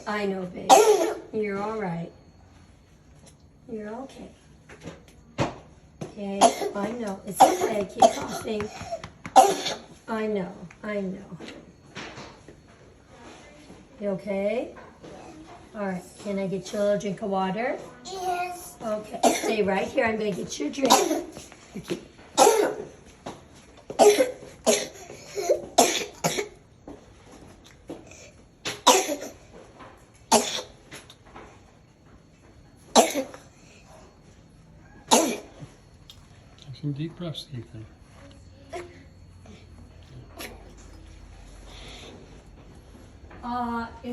I know, babe. You're all right. You're okay. Okay, I know. It's okay. Keep coughing. I know. I know. You okay? All right. Can I get you a little drink of water? Yes. Okay. Stay right here. I'm going to get you a drink. Okay. Take some deep breaths, Ethan. Is